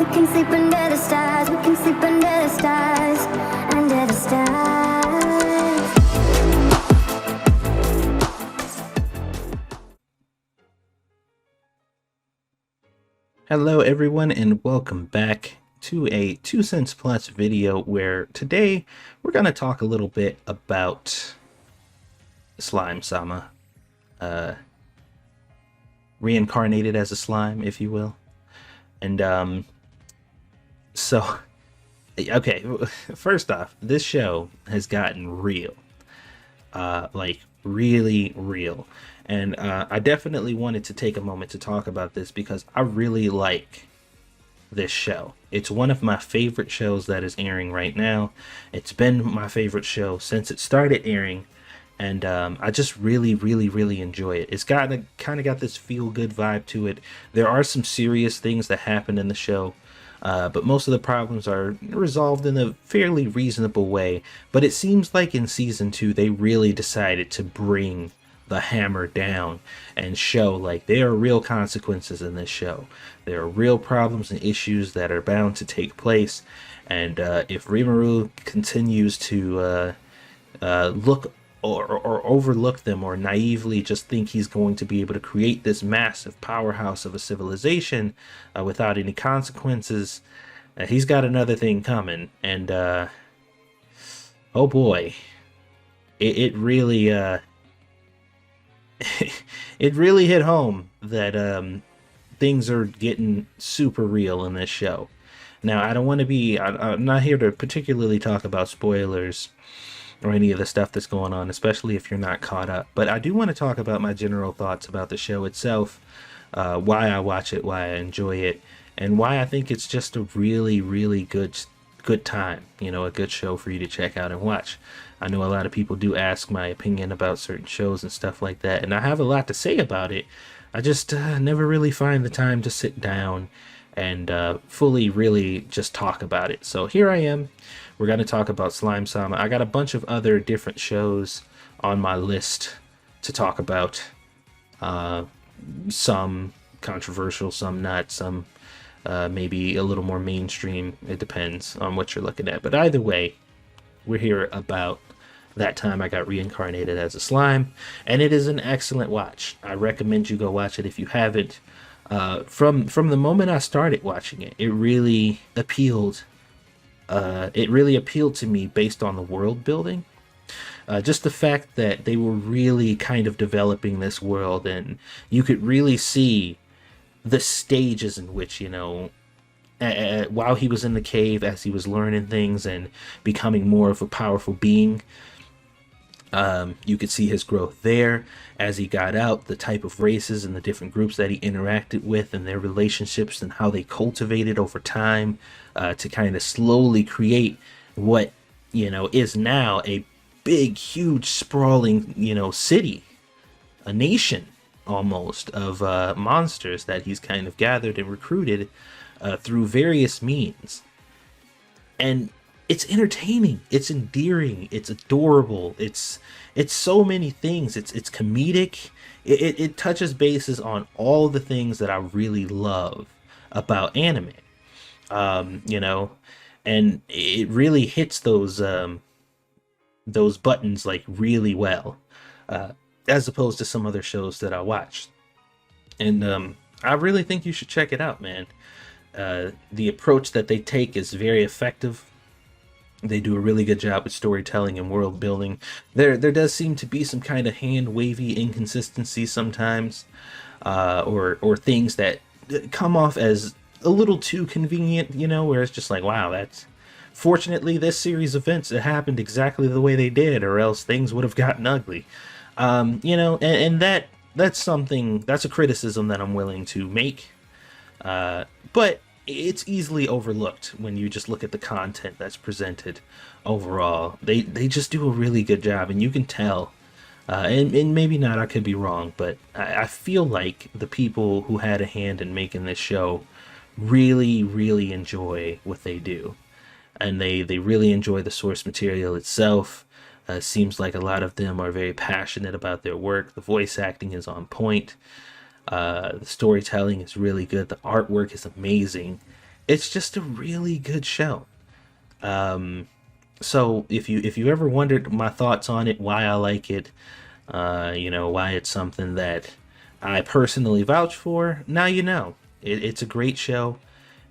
We can sleep under the stars. We can sleep under the stars. Under the stars. Hello everyone and welcome back to a 2 Cents Plus video where today we're going to talk a little bit about Slime Sama. Reincarnated as a slime, if you will. And so okay, first off, this show has gotten real. Like really real. And I definitely wanted to take a moment to talk about this because I really like this show. It's one of my favorite shows that is airing right now. It's been my favorite show since it started airing. And I just really enjoy it. It's got a kind of got this feel-good vibe to it. There are some serious things that happen in the show, but most of the problems are resolved in a fairly reasonable way. But it seems like in season 2, they really decided to bring the hammer down and show like there are real consequences in this show. There are real problems and issues that are bound to take place. And if Rimuru continues to look or overlook them or naively just think he's going to be able to create this massive powerhouse of a civilization without any consequences, he's got another thing coming. And oh boy, it really it really hit home that things are getting super real in this show. Now, I don't want to be, I'm not here to particularly talk about spoilers or any of the stuff that's going on, especially if you're not caught up. But I do want to talk about my general thoughts about the show itself, why I watch it, why I enjoy it, and why I think it's just a really good time, you know, a good show for you to check out and watch. I know a lot of people do ask my opinion about certain shows and stuff like that, and I have a lot to say about it. I just never really find the time to sit down and fully really just talk about it. So here I am. We're going to talk about Slime Sama. I got a bunch of other different shows on my list to talk about. Some controversial, some not, some maybe a little more mainstream. It depends on what you're looking at. But either way, we're here about that time I got reincarnated as a slime. And it is an excellent watch. I recommend you go watch it if you haven't. From the moment I started watching it, it really appealed. It really appealed to me based on the world building. Just the fact that they were really kind of developing this world, and you could really see the stages in which, you know, while he was in the cave, as he was learning things and becoming more of a powerful being, you could see his growth there. As he got out, the type of races and the different groups that he interacted with and their relationships and how they cultivated over time to kind of slowly create what, you know, is now a big, huge, sprawling, you know, city, a nation almost of monsters that he's kind of gathered and recruited through various means. And it's entertaining, it's endearing, it's adorable, it's so many things. It's comedic. It touches bases on all the things that I really love about anime. You know, and it really hits those buttons like really well, as opposed to some other shows that I watched. And I really think you should check it out, man. The approach that they take is very effective. They do a really good job with storytelling and world building. There does seem to be some kind of hand-wavy inconsistency sometimes, or things that come off as a little too convenient, you know, where it's just like, wow, that's... Fortunately, this series of events, it happened exactly the way they did, or else things would have gotten ugly. You know, and that's something, that's a criticism that I'm willing to make. But it's easily overlooked when you just look at the content that's presented overall. They just do a really good job, and you can tell. And maybe not, I could be wrong, but I feel like the people who had a hand in making this show really enjoy what they do. And they really enjoy the source material itself. Seems like a lot of them are very passionate about their work. The voice acting is on point. The storytelling is really good. The artwork is amazing. It's just a really good show. So if you ever wondered my thoughts on it, why I like it, you know, why it's something that I personally vouch for, now you know. It's a great show.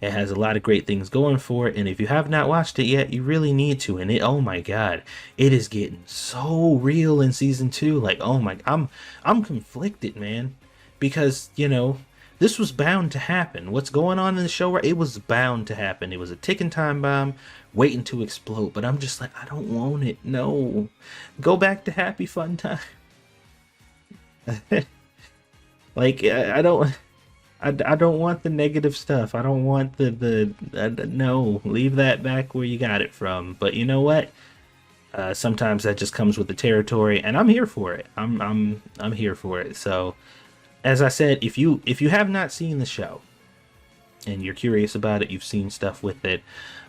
It has a lot of great things going for it, and if you have not watched it yet, you really need to. And it, oh my god, it is getting so real in season 2. Like, oh my, I'm conflicted, man, because you know this was bound to happen. What's going on in the show? It was bound to happen. It was a ticking time bomb waiting to explode. But I'm just like, I don't want it. No, go back to happy fun time. Like I don't. I don't want the negative stuff. I don't want no, leave that back where you got it from. But you know what? Sometimes that just comes with the territory, and I'm here for it. I'm here for it. So, as I said, if you have not seen the show and you're curious about it, you've seen stuff with it.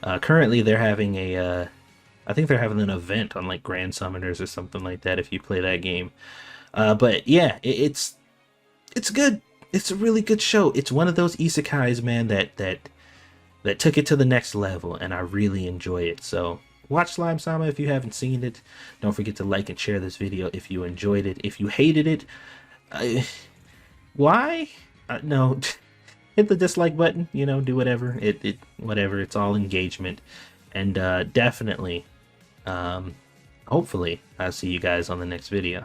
Currently, they're having I think they're having an event on like Grand Summoners or something like that. If you play that game, but yeah, it's good. It's a really good show. It's one of those isekais, man, that took it to the next level, and I really enjoy it. So watch Slime Sama if you haven't seen it. Don't forget to like and share this video if you enjoyed it. If you hated it, why? No, hit the dislike button. You know, do whatever. Whatever. It's all engagement, and definitely, hopefully, I'll see you guys on the next video.